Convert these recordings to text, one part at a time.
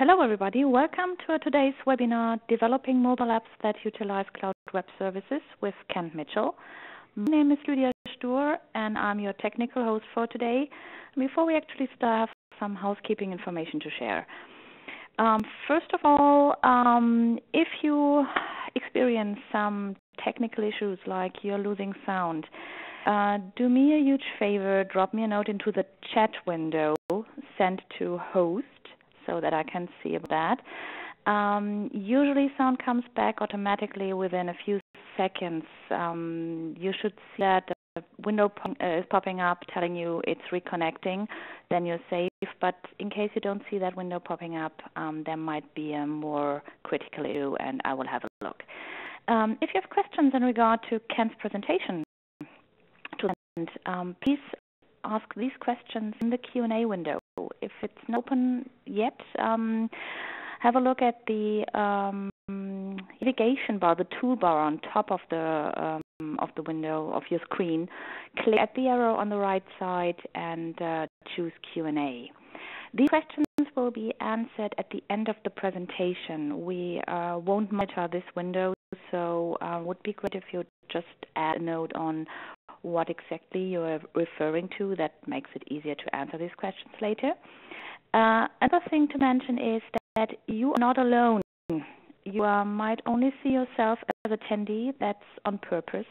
Hello, everybody. Welcome to today's webinar, Developing Mobile Apps that Utilize Cloud Web Services with Kent Mitchell. My name is Lydia Stur, and I'm your technical host for today. Before we actually start, I have some housekeeping information to share. First of all, if you experience some technical issues like you're losing sound, do me a huge favor, drop me a note into the chat window, send to host, so that I can see that. Usually sound comes back automatically within a few seconds. You should see that the window is popping up telling you it's reconnecting, then you're safe. But in case you don't see that window popping up, there might be a more critical issue, and I will have a look. If you have questions in regard to Kent's presentation, please ask these questions in the Q&A window. If it's not open yet, have a look at the navigation bar, the toolbar on top of the window of your screen. Click at the arrow on the right side and choose Q&A. These questions will be answered at the end of the presentation. We won't monitor this window, so it would be great if you just add a note on what exactly you're referring to. That makes it easier to answer these questions later. Another thing to mention is that you are not alone. You might only see yourself as attendee. That's on purpose,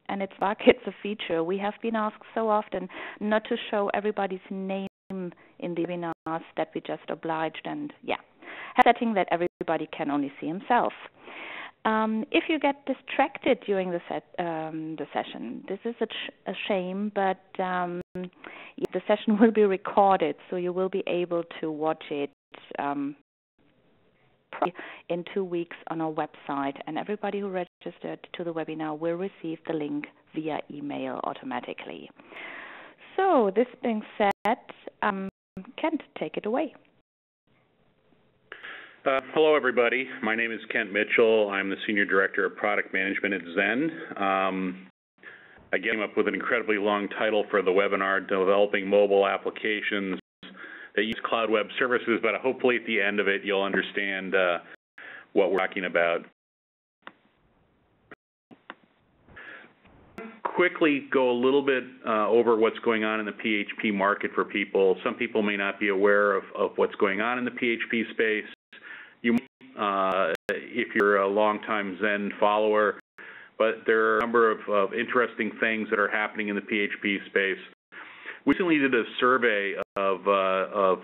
and it's a feature. We have been asked so often not to show everybody's name in the webinars that we just obliged, and setting that everybody can only see himself. If you get distracted during the session, this is a shame, but the session will be recorded, so you will be able to watch it in 2 weeks on our website, and everybody who registered to the webinar will receive the link via email automatically. So this being said, Kent, take it away. Hello, everybody. My name is Kent Mitchell. I'm the Senior Director of Product Management at Zend. I came up with an incredibly long title for the webinar, Developing Mobile Applications that use Cloud Web Services, but hopefully at the end of it you'll understand what we're talking about. Quickly go a little bit over what's going on in the PHP market for people. Some people may not be aware of what's going on in the PHP space. If you're a longtime Zend follower, but there are a number of interesting things that are happening in the PHP space. We recently did a survey of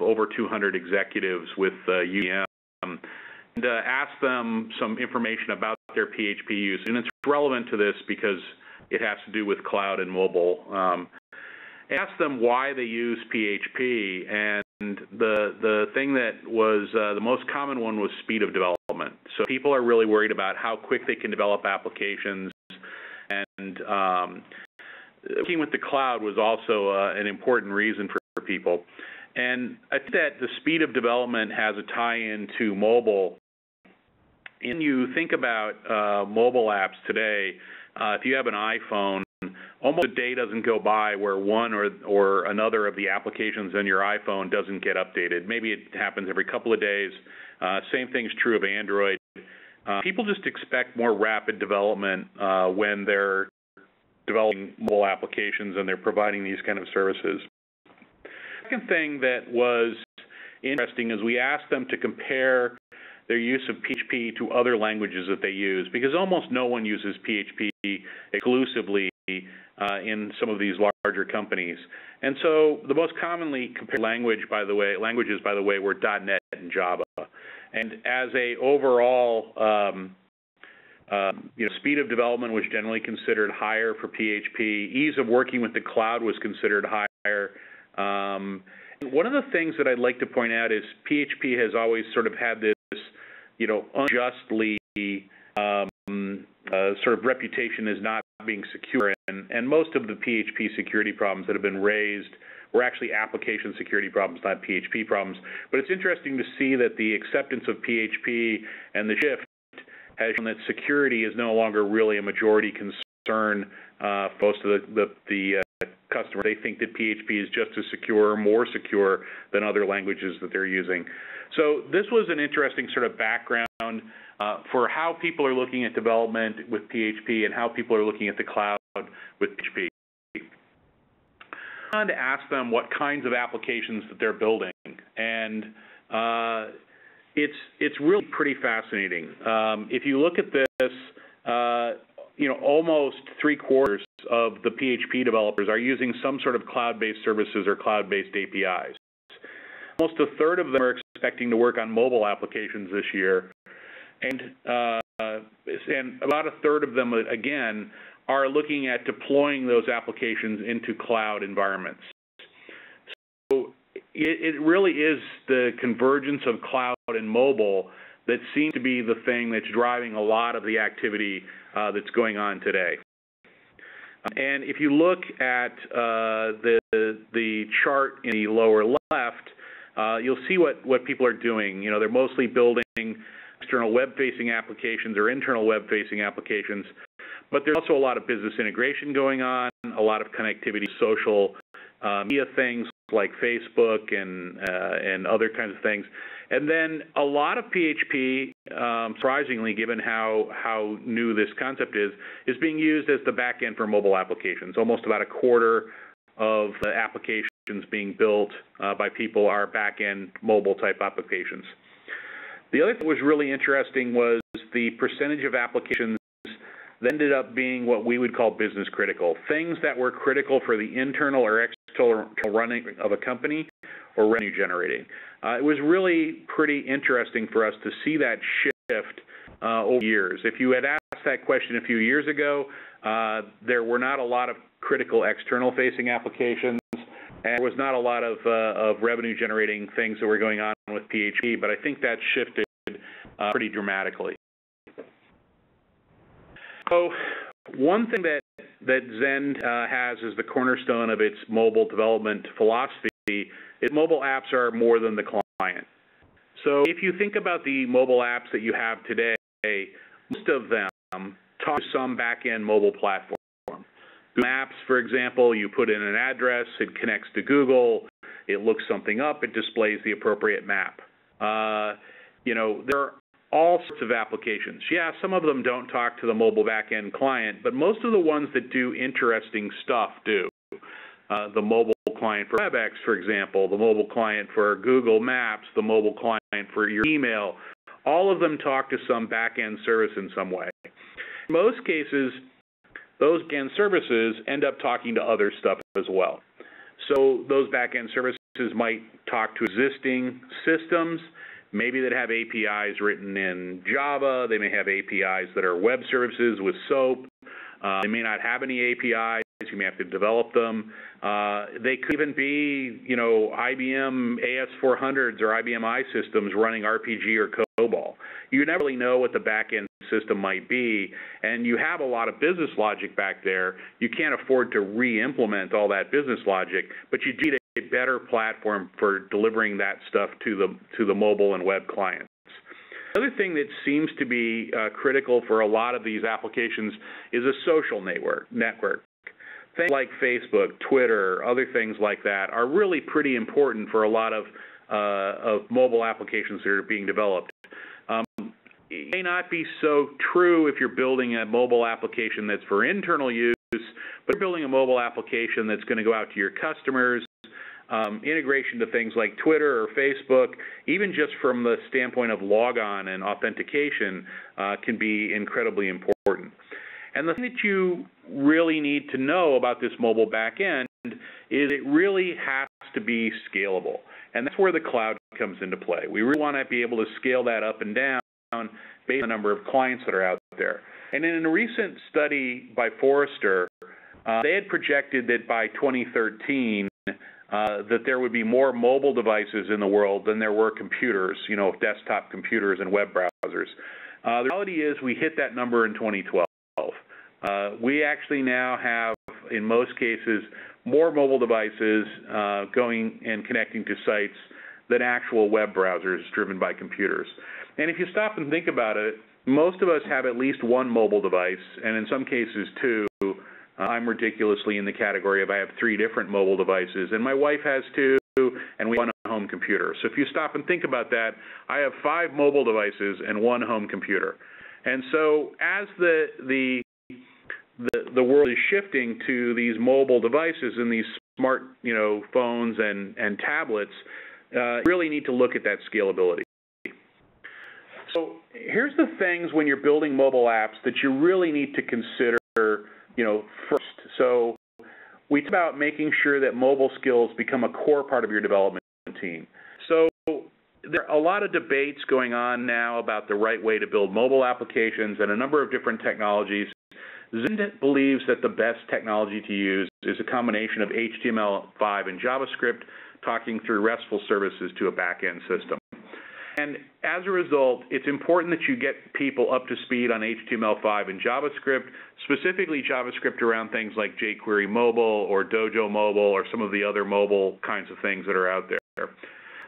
over 200 executives with UEM and asked them some information about their PHP use, and it's relevant to this because it has to do with cloud and mobile. Asked them why they use PHP, and the thing that was the most common one was speed of development. So people are really worried about how quick they can develop applications, and working with the cloud was also an important reason for people. And I think that the speed of development has a tie-in to mobile. When you think about mobile apps today, if you have an iPhone, almost a day doesn't go by where one or another of the applications on your iPhone doesn't get updated. Maybe it happens every couple of days. Same thing's true of Android. People just expect more rapid development when they're developing mobile applications and they're providing these kind of services. The second thing that was interesting is we asked them to compare their use of PHP to other languages that they use, because almost no one uses PHP exclusively in some of these larger companies. And so the most commonly compared languages, by the way, were .NET and Java. And as a overall, speed of development was generally considered higher for PHP. Ease of working with the cloud was considered higher. One of the things that I'd like to point out is PHP has always sort of had this, unjustly sort of reputation as not being secure, and most of the PHP security problems that have been raised were actually application security problems, not PHP problems. But it's interesting to see that the acceptance of PHP and the shift has shown that security is no longer really a majority concern for most of the customers. They think that PHP is just as secure or more secure than other languages that they're using. So this was an interesting sort of background for how people are looking at development with PHP and how people are looking at the cloud with PHP. I wanted to ask them what kinds of applications that they're building, and it's really pretty fascinating. If you look at this, almost 3/4 of the PHP developers are using some sort of cloud-based services or cloud-based APIs. Almost 1/3 of them are expecting to work on mobile applications this year, and about 1/3 of them, again, are looking at deploying those applications into cloud environments. So it really is the convergence of cloud and mobile that seems to be the thing that's driving a lot of the activity that's going on today. And if you look at the chart in the lower left, you'll see what people are doing. They're mostly building external web-facing applications or internal web-facing applications, but there's also a lot of business integration going on, a lot of connectivity, social media things like Facebook and other kinds of things. And then a lot of PHP, surprisingly, given how new this concept is being used as the back end for mobile applications. Almost about 1/4 of the applications being built by people are back end mobile type applications. The other thing that was really interesting was the percentage of applications that ended up being what we would call business critical, things that were critical for the internal or external running of a company or revenue generating. It was really pretty interesting for us to see that shift over years. If you had asked that question a few years ago, there were not a lot of critical external facing applications, and there was not a lot of revenue generating things that were going on with PHP, but I think that shifted pretty dramatically. So one thing that Zend has as the cornerstone of its mobile development philosophy is mobile apps are more than the client. So if you think about the mobile apps that you have today, most of them talk to some back-end mobile platform. Google Maps, for example, you put in an address, it connects to Google, it looks something up, it displays the appropriate map. There are all sorts of applications. Yeah, some of them don't talk to the mobile back-end client, but most of the ones that do interesting stuff do. The mobile client for WebEx, for example, the mobile client for Google Maps, the mobile client for your email, all of them talk to some back-end service in some way. In most cases, those back-end services end up talking to other stuff as well. So those back-end services might talk to existing systems, maybe that have APIs written in Java. They may have APIs that are web services with SOAP. They may not have any APIs. You may have to develop them. They could even be, IBM AS400s or IBM I systems running RPG or COBOL. You never really know what the back-end system might be, and you have a lot of business logic back there. You can't afford to re-implement all that business logic, but you do need a better platform for delivering that stuff to the mobile and web clients. The other thing that seems to be critical for a lot of these applications is a social network. Things like Facebook, Twitter, other things like that are really pretty important for a lot of mobile applications that are being developed. It may not be so true if you're building a mobile application that's for internal use, but you're building a mobile application that's going to go out to your customers. Integration to things like Twitter or Facebook, even just from the standpoint of logon and authentication, can be incredibly important. And the thing that you really need to know about this mobile backend is it really has to be scalable. And that's where the cloud comes into play. We really want to be able to scale that up and down based on the number of clients that are out there. And in a recent study by Forrester, they had projected that by 2013, that there would be more mobile devices in the world than there were computers, desktop computers and web browsers. The reality is we hit that number in 2012. We actually now have, in most cases, more mobile devices going and connecting to sites than actual web browsers driven by computers. And if you stop and think about it, most of us have at least one mobile device, and in some cases two, I'm ridiculously in the category of I have 3 different mobile devices, and my wife has 2, and we have 1 home computer. So if you stop and think about that, I have 5 mobile devices and 1 home computer. And so as the world is shifting to these mobile devices and these smart, phones and tablets, you really need to look at that scalability. So here's the things when you're building mobile apps that you really need to consider, first. So we talk about making sure that mobile skills become a core part of your development team. So there are a lot of debates going on now about the right way to build mobile applications and a number of different technologies. Zen believes that the best technology to use is a combination of HTML5 and JavaScript talking through RESTful services to a back-end system. And as a result, it's important that you get people up to speed on HTML5 and JavaScript, specifically JavaScript around things like jQuery Mobile or Dojo Mobile or some of the other mobile kinds of things that are out there.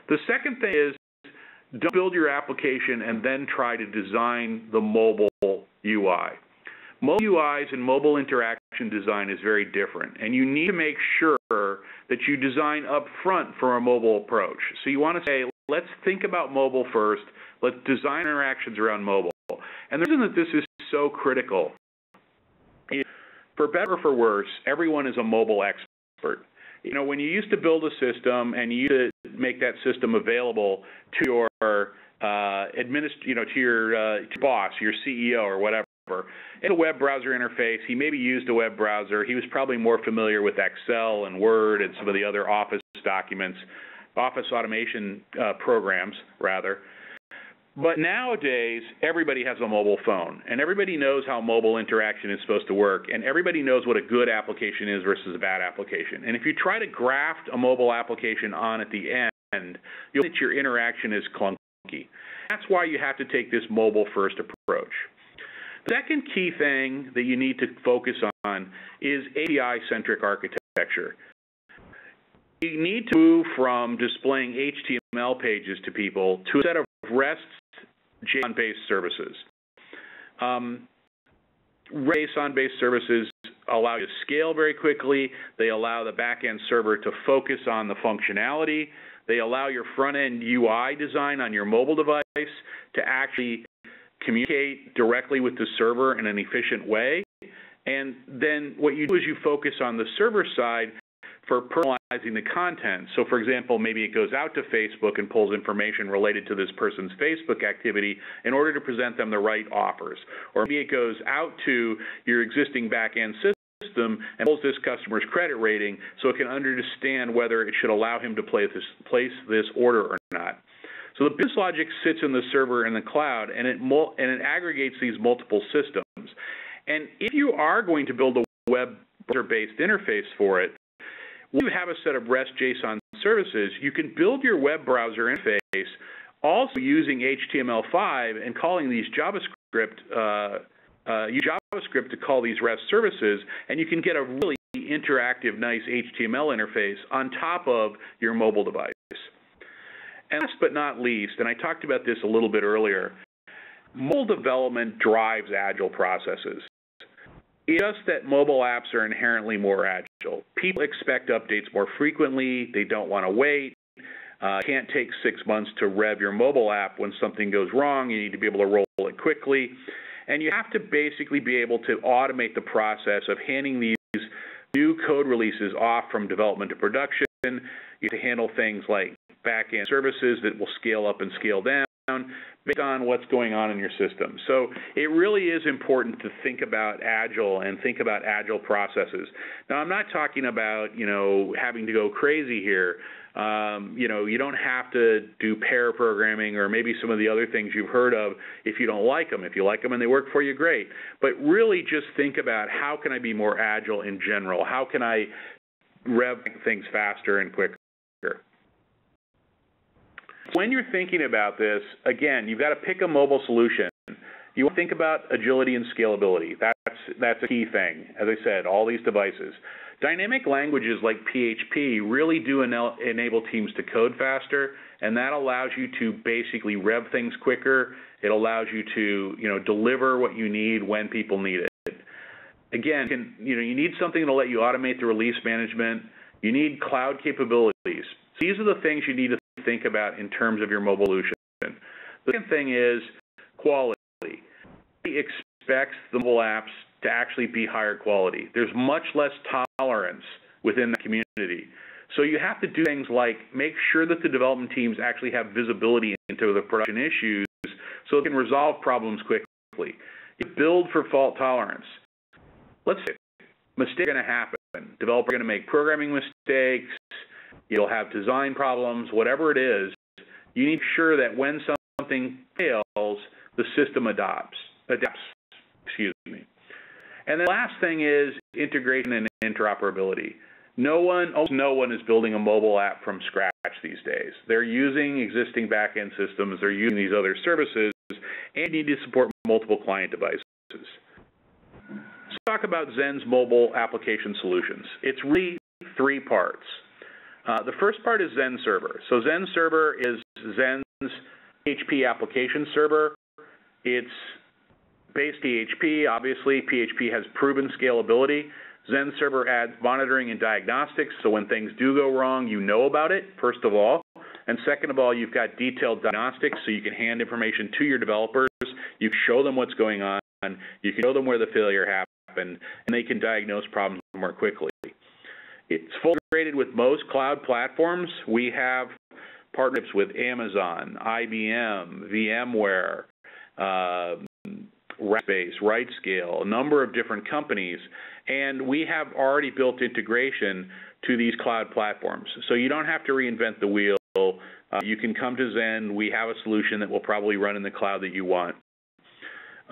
The second thing is don't build your application and then try to design the mobile UI. Mobile UIs and mobile interaction design is very different, and you need to make sure that you design up front for a mobile approach. So you want to say, let's think about mobile first. Let's design interactions around mobile. And the reason that this is so critical is, for better or for worse, everyone is a mobile expert. When you used to build a system and you used to make that system available to your to your boss, your CEO, or whatever, in a web browser interface, he maybe used a web browser. He was probably more familiar with Excel and Word and some of the other Office documents, Office automation programs, rather. But nowadays, everybody has a mobile phone, and everybody knows how mobile interaction is supposed to work, and everybody knows what a good application is versus a bad application. And if you try to graft a mobile application on at the end, you'll find that your interaction is clunky. That's why you have to take this mobile-first approach. The second key thing that you need to focus on is API-centric architecture. You need to move from displaying HTML pages to people to a set of REST JSON-based services. JSON-based services allow you to scale very quickly. They allow the back-end server to focus on the functionality. They allow your front-end UI design on your mobile device to actually communicate directly with the server in an efficient way. And then what you do is you focus on the server side for personalizing the content. So, for example, maybe it goes out to Facebook and pulls information related to this person's Facebook activity in order to present them the right offers. Or maybe it goes out to your existing back-end system and pulls this customer's credit rating so it can understand whether it should allow him to place this order or not. So the business logic sits in the server in the cloud, and it aggregates these multiple systems. And if you are going to build a web browser-based interface for it, when you have a set of REST JSON services, you can build your web browser interface also using HTML5 and calling these JavaScript, use JavaScript to call these REST services, and you can get a really interactive, nice HTML interface on top of your mobile device. And last but not least, and I talked about this a little bit earlier, mobile development drives agile processes. It's just that mobile apps are inherently more agile. People expect updates more frequently. They don't want to wait. It can't take 6 months to rev your mobile app. When something goes wrong, you need to be able to roll it quickly. And you have to basically be able to automate the process of handing these new code releases off from development to production. You have to handle things like back-end services that will scale up and scale down based on what's going on in your system. So it really is important to think about agile and think about agile processes. Now, I'm not talking about, having to go crazy here. You don't have to do pair programming or maybe some of the other things you've heard of if you don't like them. If you like them and they work for you, great. But really just think about how can I be more agile in general? How can I rev things faster and quicker? When you're thinking about this, again, you've got to pick a mobile solution. You want to think about agility and scalability. That's a key thing. As I said, all these devices. Dynamic languages like PHP really do enable teams to code faster, and that allows you to basically rev things quicker. It allows you to, deliver what you need when people need it. Again, you need something to let you automate the release management. You need cloud capabilities. So these are the things you need to think about in terms of your mobile solution. The second thing is quality. It expects the mobile apps to actually be higher quality. There's much less tolerance within the community. So you have to do things like make sure that the development teams actually have visibility into the production issues so they can resolve problems quickly. You build for fault tolerance. Let's say mistakes are going to happen. Developers are going to make programming mistakes. You'll have design problems, whatever it is. You need to make sure that when something fails, the system adapts. Excuse me. And the last thing is integration and interoperability. Almost no one is building a mobile app from scratch these days. They're using existing back-end systems. They're using these other services, and you need to support multiple client devices. Let's talk about Zen's mobile application solutions. It's really three parts. The first part is Zen Server. So Zen Server is Zen's PHP application server. It's based PHP. Obviously, PHP has proven scalability. Zen Server adds monitoring and diagnostics, so when things do go wrong, you know about it, first of all. And second of all, you've got detailed diagnostics, so you can hand information to your developers. You can show them what's going on. You can show them where the failure happened, and they can diagnose problems more quickly. It's fully integrated with most cloud platforms. We have partnerships with Amazon, IBM, VMware, Rackspace, RightScale, a number of different companies, and we have already built integration to these cloud platforms. So you don't have to reinvent the wheel. You can come to Zen. We have a solution that will probably run in the cloud that you want.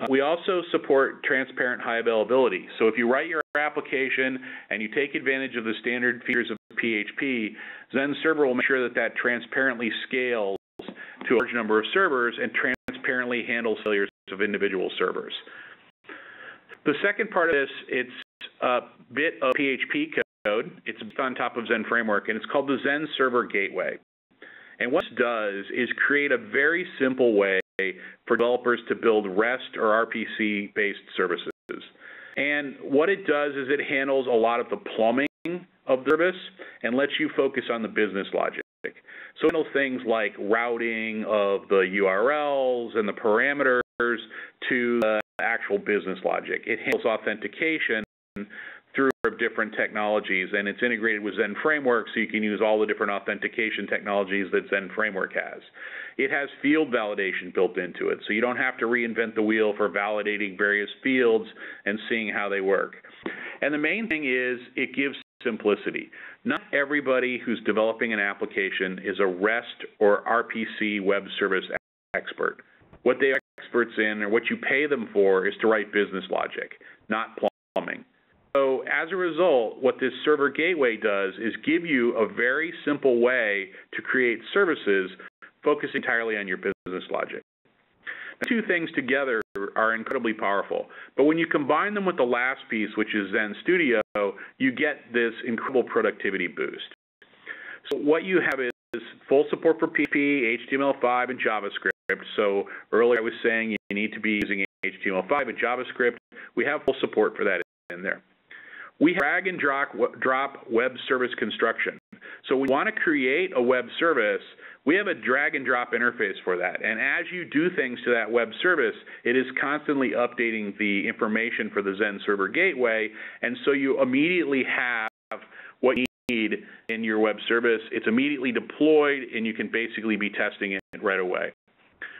We also support transparent high availability. So if you write your application and you take advantage of the standard features of PHP, Zen Server will make sure that that transparently scales to a large number of servers and transparently handles failures of individual servers. The second part of this, it's a bit of PHP code. It's on top of Zen Framework, and it's called the Zen Server Gateway. And what it does is create a very simple way for developers to build REST or RPC-based services. And what it does is it handles a lot of the plumbing of the service and lets you focus on the business logic. So it handles things like routing of the URLs and the parameters to the actual business logic. It handles authentication through different technologies, and it's integrated with Zen Framework, so you can use all the different authentication technologies that Zen Framework has. It has field validation built into it, so you don't have to reinvent the wheel for validating various fields and seeing how they work. And the main thing is it gives simplicity. Not everybody who's developing an application is a REST or RPC web service expert. What they are experts in, or what you pay them for, is to write business logic, not plumbing. So as a result, what this server gateway does is give you a very simple way to create services focused entirely on your business logic. The two things together are incredibly powerful, but when you combine them with the last piece, which is Zen Studio, you get this incredible productivity boost. So what you have is full support for PHP, HTML5, and JavaScript. So earlier I was saying you need to be using HTML5 and JavaScript. We have full support for that in there. We have drag and drop web service construction. So when you want to create a web service, we have a drag and drop interface for that. And as you do things to that web service, it is constantly updating the information for the Zen Server Gateway. And so you immediately have what you need in your web service. It's immediately deployed, and you can basically be testing it right away.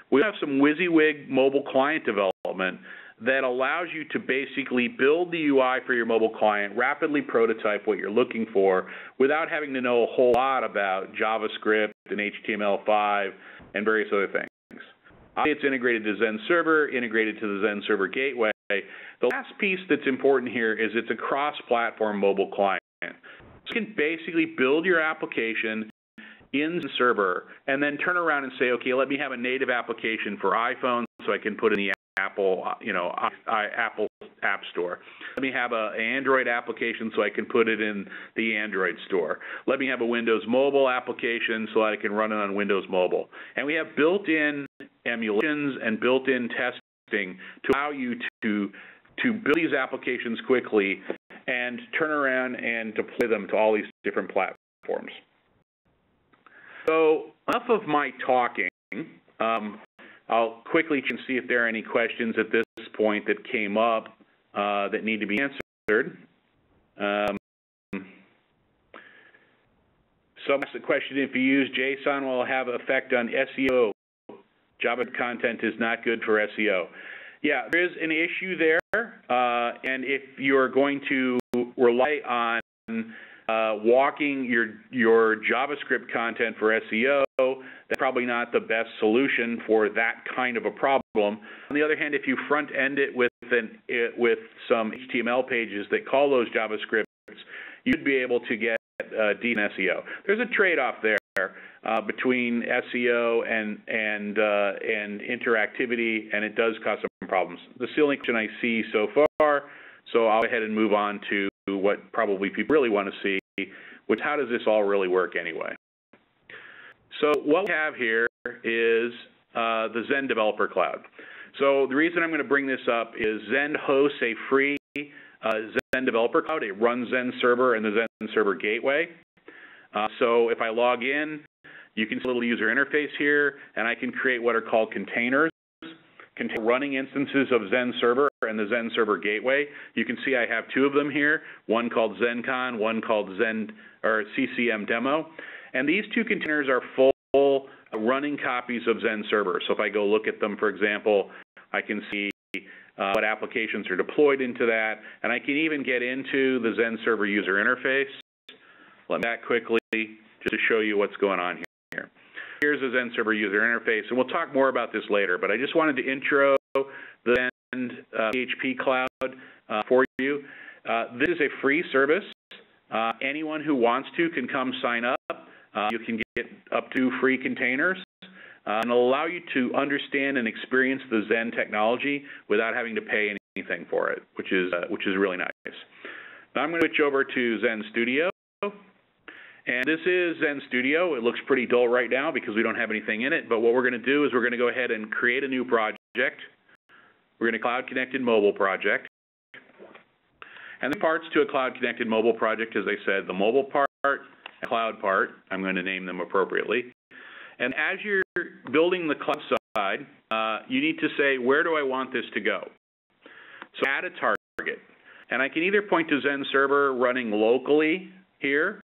We have some WYSIWYG mobile client development that allows you to basically build the UI for your mobile client, rapidly prototype what you're looking for without having to know a whole lot about JavaScript and HTML5 and various other things. It's integrated to Zen Server, integrated to the Zen Server Gateway. The last piece that's important here is it's a cross-platform mobile client. So you can basically build your application in the server and then turn around and say, okay, let me have a native application for iPhone so I can put in the Apple App Store. Let me have an Android application so I can put it in the Android store. Let me have a Windows Mobile application so I can run it on Windows Mobile. And we have built-in emulations and built-in testing to allow you to to build these applications quickly and turn around and deploy them to all these different platforms. So enough of my talking. I'll quickly check and see if there are any questions at this point that came up that need to be answered. Someone asked the question, if you use JSON, will it have an effect on SEO? Java content is not good for SEO. Yeah, there is an issue there, and if you're going to rely on walking your JavaScript content for SEO, that's probably not the best solution for that kind of a problem. On the other hand, if you front-end it with some HTML pages that call those JavaScripts, you'd be able to get decent SEO. There's a trade-off there between SEO and interactivity, and it does cause some problems. The only question I see so far, so I'll go ahead and move on to what probably people really want to see, which how does this all really work anyway? So what we have here is the Zen Developer Cloud. So the reason I'm going to bring this up is Zen hosts a free Zen Developer Cloud. It runs Zen Server and the Zen Server Gateway. So if I log in, you can see a little user interface here, and I can create what are called containers, running instances of Zen Server and the Zen Server Gateway. You can see I have two of them here, one called ZenCon, one called CCM Demo. And these two containers are full running copies of Zen Server. So if I go look at them, for example, I can see what applications are deployed into that, and I can even get into the Zen Server user interface. Let me back quickly just to show you what's going on here. Here's the Zen Server user interface, and we'll talk more about this later, but I just wanted to intro the Zen PHP Cloud for you. This is a free service. Anyone who wants to can come sign up. You can get up to free containers and it'll allow you to understand and experience the Zen technology without having to pay anything for it, which is really nice. Now I'm going to switch over to Zen Studio. And this is Zen Studio. It looks pretty dull right now because we don't have anything in it, but what we're going to do is we're going to go ahead and create a new project. We're going to Cloud Connected Mobile project. And the parts to a Cloud Connected Mobile project, as I said, the mobile part and cloud part. I'm going to name them appropriately. And as you're building the cloud side, you need to say, where do I want this to go? So add a target. And I can either point to Zen Server running locally here,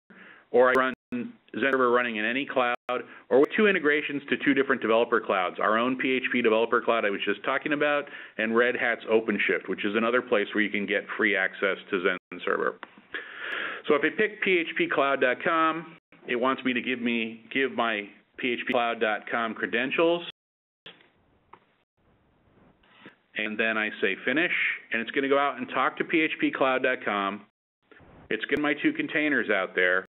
or I run Zen Server running in any cloud, or with two integrations to two different developer clouds, our own PHP developer cloud I was just talking about, and Red Hat's OpenShift, which is another place where you can get free access to Zen Server. So if I pick phpcloud.com, it wants me to give my phpcloud.com credentials, and then I say finish, and it's going to go out and talk to phpcloud.com. It's getting my two containers out there,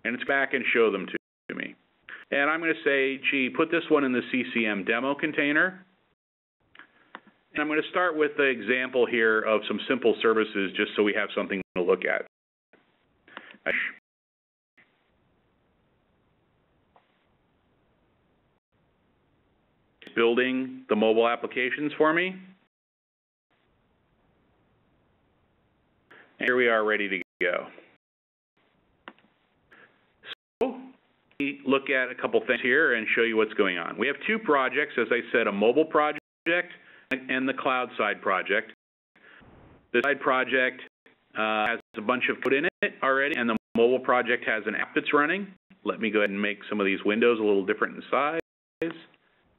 and it's back and show them to me. And I'm going to say, gee, put this one in the CCM demo container. And I'm going to start with the example here of some simple services just so we have something to look at. Building the mobile applications for me. And here we are ready to go. So we look at a couple things here and show you what's going on. We have two projects, as I said, a mobile project and the cloud side project. The side project has a bunch of code in it already, and the mobile project has an app that's running. Let me go ahead and make some of these windows a little different in size.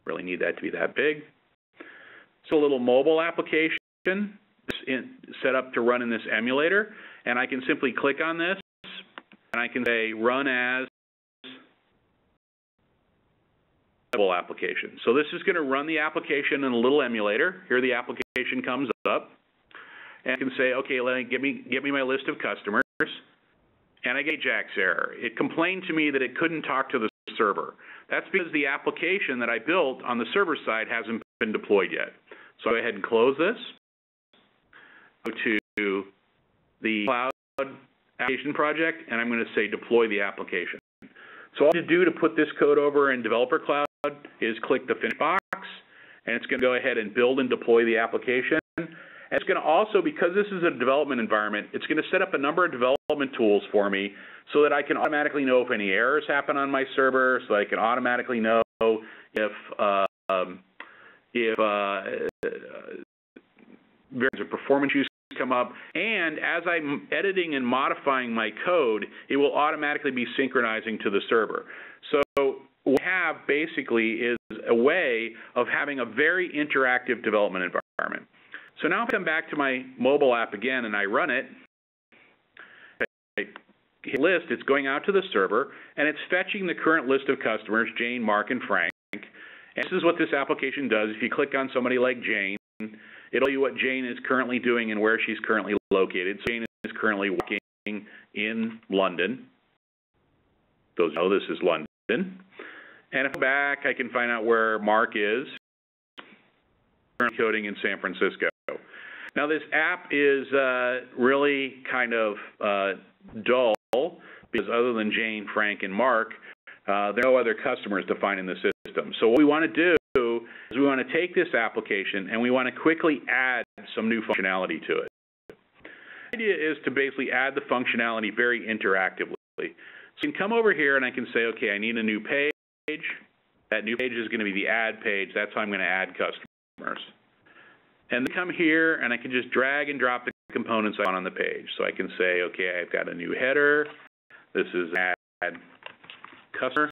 Really need that to be that big. So a little mobile application set up to run in this emulator, and I can simply click on this, and I can say run as mobile application. So this is going to run the application in a little emulator. Here the application comes up, and I can say, okay, get me my list of customers, and I get Ajax error. It complained to me that it couldn't talk to the server. That's because the application that I built on the server side hasn't been deployed yet. So I'll go ahead and close this. Go to the cloud application project, and I'm going to say deploy the application. So all I have to do to put this code over in Developer Cloud is click the finish box, and it's going to go ahead and build and deploy the application. And And it's going to also, because this is a development environment, it's going to set up a number of development tools for me so that I can automatically know if any errors happen on my server, so I can automatically know if various performance issues come up. And as I'm editing and modifying my code, it will automatically be synchronizing to the server. So what we have basically is a way of having a very interactive development environment. So now if I come back to my mobile app again and I run it, I hit list, it's going out to the server, and it's fetching the current list of customers, Jane, Mark, and Frank. And this is what this application does. If you click on somebody like Jane, it'll tell you what Jane is currently doing and where she's currently located. So Jane is currently working in London. Those know this is London. And if I go back, I can find out where Mark is, currently coding in San Francisco. Now this app is really kind of dull because other than Jane, Frank, and Mark, there are no other customers defined in the system. So what we want to do is we want to take this application and we want to quickly add some new functionality to it. The idea is to basically add the functionality very interactively. So you can come over here and I can say, okay, I need a new page. That new page is going to be the add page. That's how I'm going to add customers. And then come here and I can just drag and drop the components I want on the page. So I can say, okay, I've got a new header. This is add customer.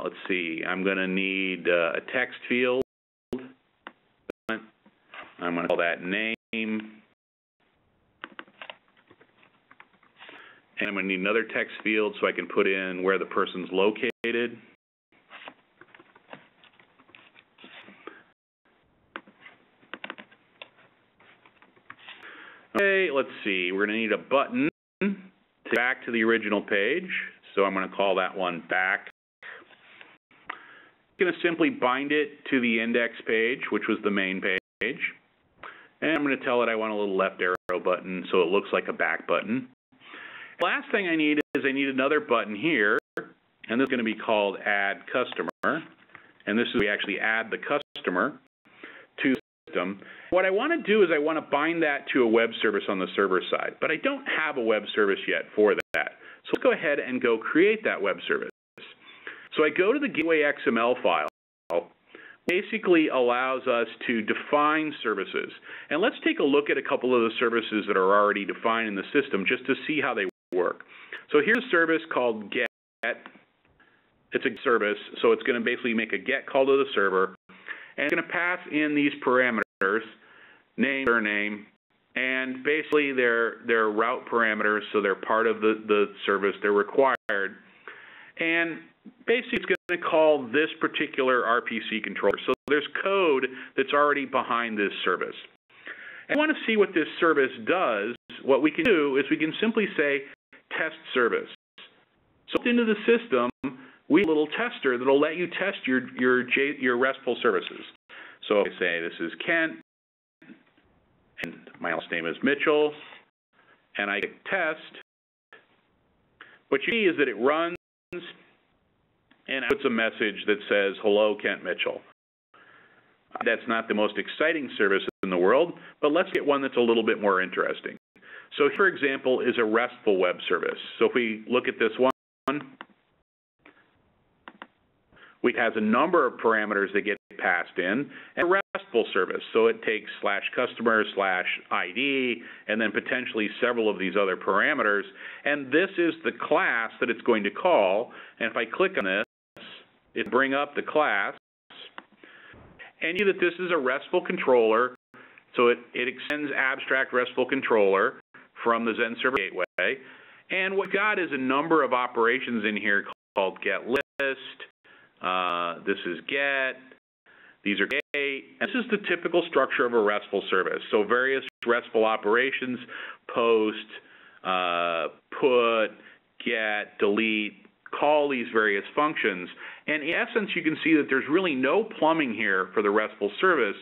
Let's see, I'm going to need a text field. I'm going to call that name. And I'm going to need another text field so I can put in where the person's located. Okay, let's see. We're going to need a button to get back to the original page. So I'm going to call that one back. I'm going to simply bind it to the index page, which was the main page. And I'm going to tell it I want a little left arrow button so it looks like a back button. The last thing I need is I need another button here, and this is going to be called Add Customer. And this is we actually add the customer to the system. What I want to do is I want to bind that to a web service on the server side, but I don't have a web service yet for that. So let's go ahead and go create that web service. So I go to the Gateway XML file. Basically allows us to define services. And let's take a look at a couple of the services that are already defined in the system just to see how they work. So here's a service called GET. It's a service, so it's going to basically make a GET call to the server. And it's going to pass in these parameters, name, surname, and basically they're route parameters, so they're part of the service. They're required. And basically it's going to call this particular RPC controller. So there's code that's already behind this service. And I want to see what this service does. What we can do is we can simply say test service. So into the system, we have a little tester that will let you test your RESTful services. So I say this is Kent, and my last name is Mitchell, and I click test. What you see is that it runs and it puts a message that says, hello, Kent Mitchell. That's not the most exciting service in the world, but let's get one that's a little bit more interesting. So, for example, is a RESTful web service. So if we look at this one, it has a number of parameters that get passed in, and a RESTful service. So it takes /customer/ID, and then potentially several of these other parameters. And this is the class that it's going to call. And if I click on this, it bring up the class. And you see that this is a RESTful controller. So it extends abstract RESTful controller from the Zen Server Gateway. And what we've got is a number of operations in here called getList. This is get. These are gate. And this is the typical structure of a RESTful service. So various RESTful operations, post, put, get, delete, call these various functions. And in essence, you can see that there's really no plumbing here for the RESTful service.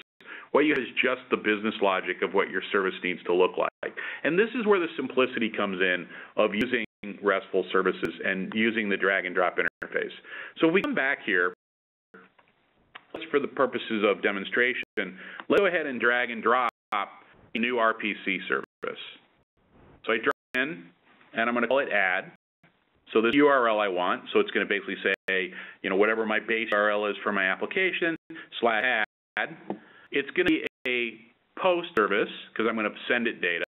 What you have is just the business logic of what your service needs to look like. And this is where the simplicity comes in of using RESTful services and using the drag and drop interface. So if we come back here, for the purposes of demonstration, let's go ahead and drag and drop a new RPC service. So I drag in, and I'm going to call it add. So this URL I want, so it's going to basically say, whatever my base URL is for my application, /add. It's going to be a post service, because I'm going to send it data,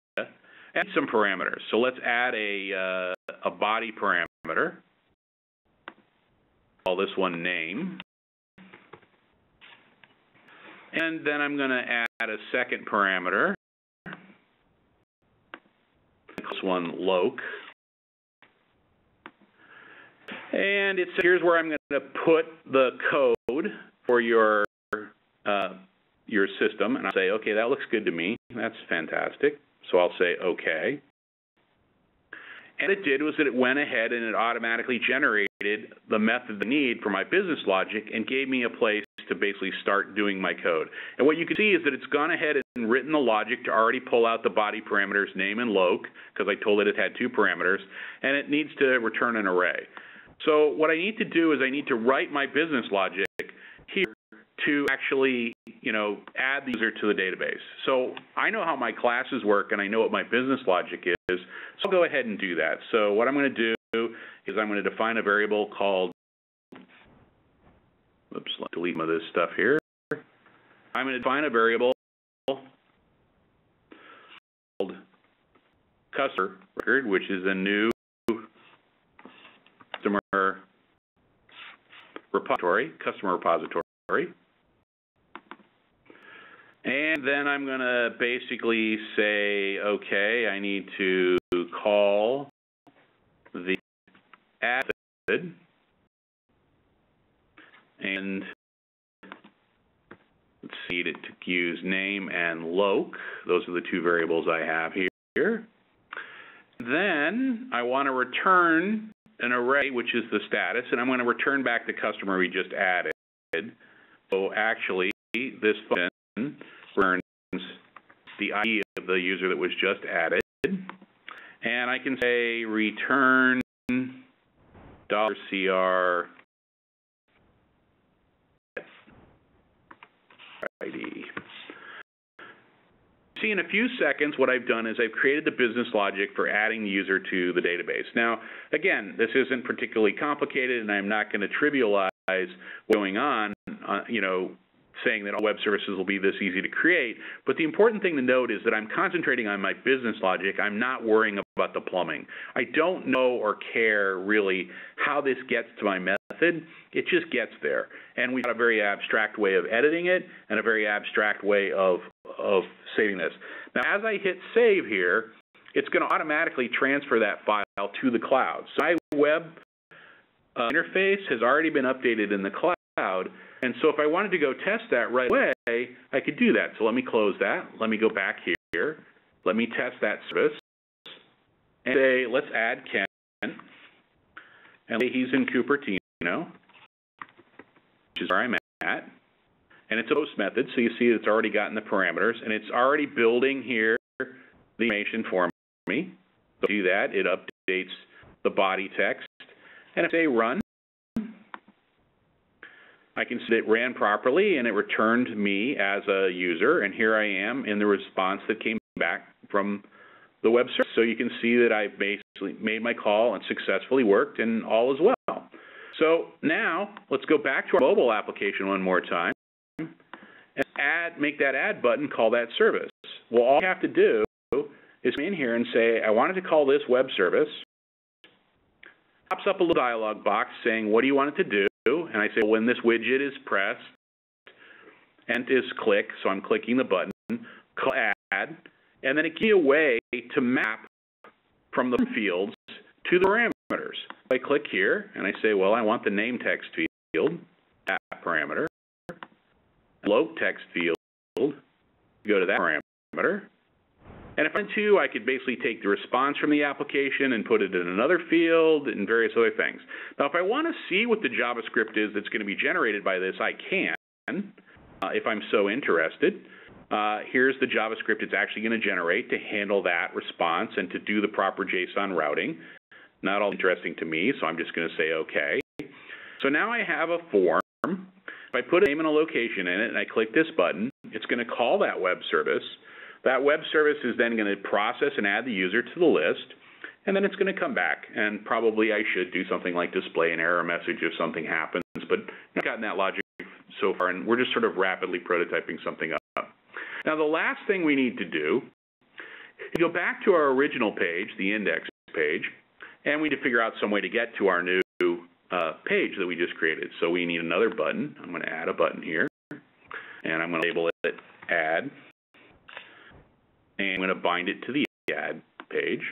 and some parameters. So let's add a body parameter. Call this one name. And then I'm going to add a second parameter. This one loc. And it says here's where I'm going to put the code for your system. And I'll say, okay, that looks good to me. That's fantastic. So I'll say okay. And what it did was that it went ahead and it automatically generated the method I need for my business logic and gave me a place to basically start doing my code. And what you can see is that it's gone ahead and written the logic to already pull out the body parameters name and loc, because I told it had 2 parameters, and it needs to return an array. So what I need to do is I need to write my business logic here to actually, add the user to the database. So I know how my classes work and I know what my business logic is, so I'll go ahead and do that. So what I'm going to do is I'm going to define a variable called, oops, let's delete some of this stuff here. I'm going to define a variable called customer record, which is a new customer repository. And then I'm going to basically say, okay, I need to call the add method, and let's see, to use name and loc. Those are the 2 variables I have here. Then I want to return an array, which is the status, and I'm going to return back the customer we just added. So actually, this function returns the ID of the user that was just added, and I can say return $CR ID. See, in a few seconds, what I've done is I've created the business logic for adding the user to the database. Now, again, this isn't particularly complicated, and I'm not going to trivialize what's going on, saying that all web services will be this easy to create. But the important thing to note is that I'm concentrating on my business logic. I'm not worrying about the plumbing. I don't know or care really how this gets to my method. It just gets there. And we've got a very abstract way of editing it and a very abstract way of saving this. Now, as I hit save here, it's going to automatically transfer that file to the cloud. So my web interface has already been updated in the cloud. And so if I wanted to go test that right away, I could do that. So let me close that. Let me go back here. Let me test that service. And say, let's add Ken. And say he's in Cupertino, which is where I'm at. And it's a post method, so you see it's already gotten the parameters. And it's already building here the information for me. So to do that, it updates the body text. And if I say run, I can see it ran properly, and it returned me as a user, and here I am in the response that came back from the web service. So you can see that I've basically made my call and successfully worked, and all is well. So now let's go back to our mobile application one more time and make that add button call that service. Well, all you have to do is come in here and say, I wanted to call this web service. Pops up a little dialog box saying, what do you want it to do? And I say, well, when this widget is pressed, and is click, so I'm clicking the button, call add, and then it gives you a way to map from the fields to the parameters. I click here, and I say, well, I want the name text field, that parameter, loc text field, go to that parameter. And if I want to, I could basically take the response from the application and put it in another field and various other things. Now, if I want to see what the JavaScript is that's going to be generated by this, I can, if I'm so interested. Here's the JavaScript it's actually going to generate to handle that response and to do the proper JSON routing. Not all interesting to me, so I'm just going to say OK. So now I have a form If I put a name and a location in it and I click this button, it's going to call that web service. That web service is then going to process and add the user to the list, and then it's going to come back. And probably I should do something like display an error message if something happens, but I've gotten that logic so far, and we're just sort of rapidly prototyping something up. Now, the last thing we need to do is go back to our original page, the index page, and we need to figure out some way to get to our new page that we just created. So we need another button. I'm going to add a button here, and I'm going to label it Add, and I'm going to bind it to the Add page.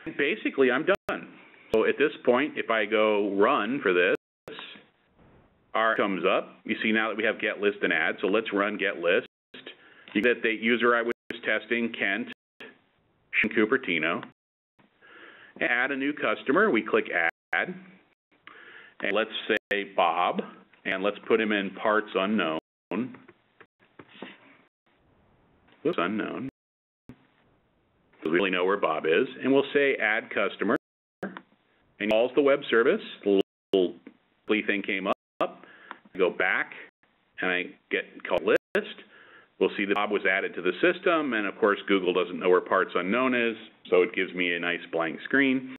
And basically, I'm done. So at this point, if I go run for this, our comes up. You see now that we have get list and add. So let's run get list. You get the user I was testing, Kent Cupertino. Add a new customer. We click add. And let's say Bob. And let's put him in parts unknown. Oops, unknown. We really know where Bob is. And we'll say add customer. And calls the web service. The little thing came up. I go back and I get called list. We'll see that Bob was added to the system, and of course Google doesn't know where parts unknown is, so it gives me a nice blank screen.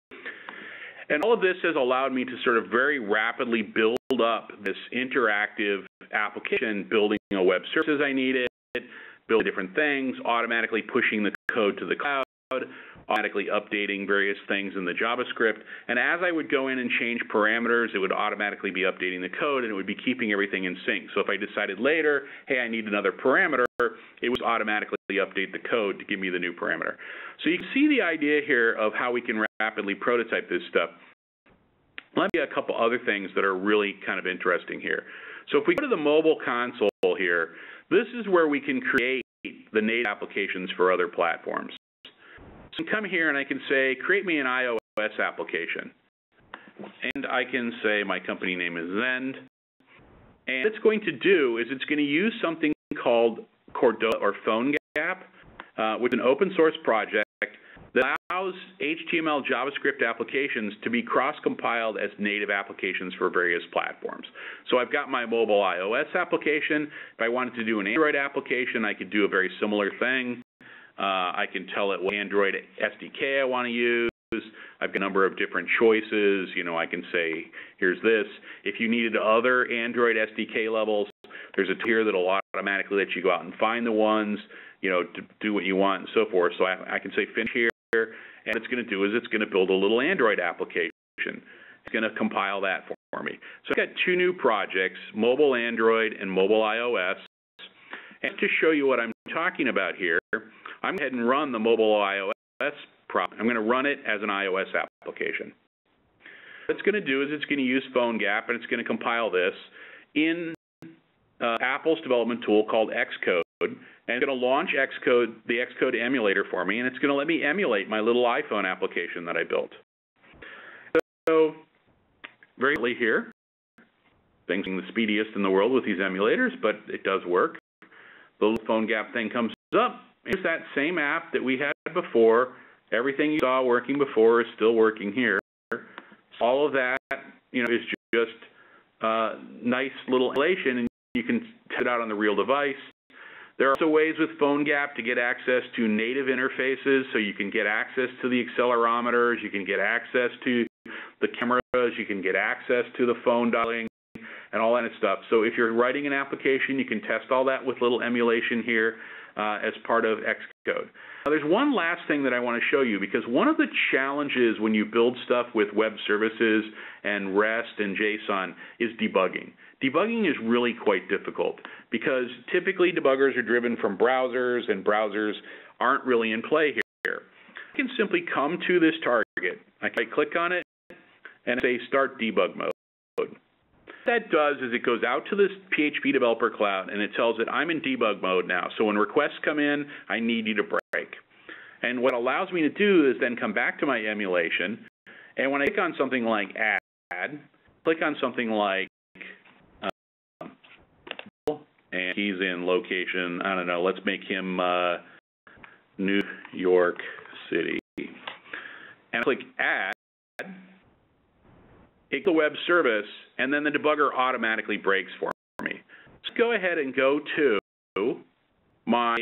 And all of this has allowed me to sort of very rapidly build up this interactive application, building a web service as I needed, building different things, automatically pushing the code to the cloud, automatically updating various things in the JavaScript. And as I would go in and change parameters, it would automatically be updating the code, and it would be keeping everything in sync. So if I decided later, hey, I need another parameter, it would automatically update the code to give me the new parameter. So you can see the idea here of how we can rapidly prototype this stuff. Let me give you a couple other things that are really kind of interesting here. So if we go to the mobile console here, this is where we can create the native applications for other platforms. So I can come here and I can say, create me an iOS application. And I can say my company name is Zend. And what it's going to do is it's going to use something called Cordova or PhoneGap, which is an open source project that allows HTML JavaScript applications to be cross-compiled as native applications for various platforms. So I've got my mobile iOS application. If I wanted to do an Android application, I could do a very similar thing. I can tell it what Android SDK I want to use. I've got a number of different choices. You know, I can say, here's this. If you needed other Android SDK levels, there's a tool here that will automatically let you go out and find the ones, you know, to do what you want and so forth. So I can say finish here, and what it's going to do is it's going to build a little Android application. It's going to compile that for me. So I've got two new projects, mobile Android and mobile iOS. And to show you what I'm talking about here, I'm going to go ahead and run the mobile iOS project. I'm going to run it as an iOS application. What it's going to do is it's going to use PhoneGap, and it's going to compile this in Apple's development tool called Xcode. And it's going to launch Xcode, the Xcode emulator for me, and it's going to let me emulate my little iPhone application that I built. So very quickly here, things are the speediest in the world with these emulators, but it does work. The little PhoneGap thing comes up. Here's that same app that we had before. Everything you saw working before is still working here. All of that, you know, is just nice little emulation, and you can test it out on the real device. There are also ways with PhoneGap to get access to native interfaces, so you can get access to the accelerometers, you can get access to the cameras, you can get access to the phone dialing, and all that stuff. So if you're writing an application, you can test all that with little emulation here as part of Xcode. Now, there's one last thing that I want to show you, because one of the challenges when you build stuff with web services and REST and JSON is debugging. Debugging is really quite difficult because typically debuggers are driven from browsers, and browsers aren't really in play here. I can simply come to this target. I can click on it and say Start Debug Mode. What that does is it goes out to this PHP Developer Cloud, and it tells it I'm in debug mode now. So when requests come in, I need you to break. And what it allows me to do is then come back to my emulation, and when I click on something like Add, click on something like and he's in location, I don't know, let's make him New York City. And I click Add, it the web service, and then the debugger automatically breaks for me. So go ahead and go to my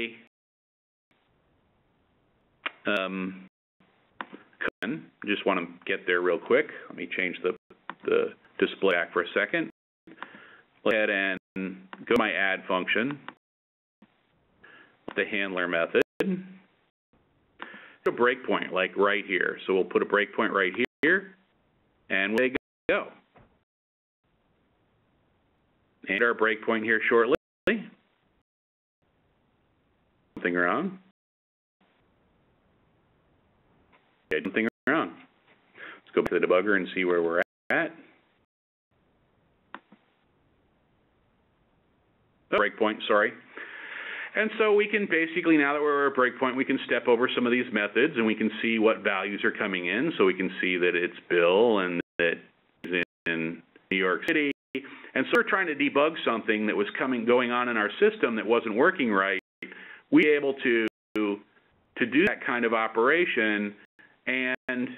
just want to get there real quick. Let me change the display back for a second. Go ahead and go to my add function, the handler method, a breakpoint like right here. So we'll put a breakpoint right here, and we go. And our breakpoint here shortly. Something wrong. Okay, something wrong. Let's go back to the debugger and see where we're at. Breakpoint, sorry. And so we can basically, now that we're at a breakpoint, we can step over some of these methods and we can see what values are coming in. So we can see that it's Bill and that it's in New York City. And so we're trying to debug something that was going on in our system that wasn't working right. We were able to do that kind of operation and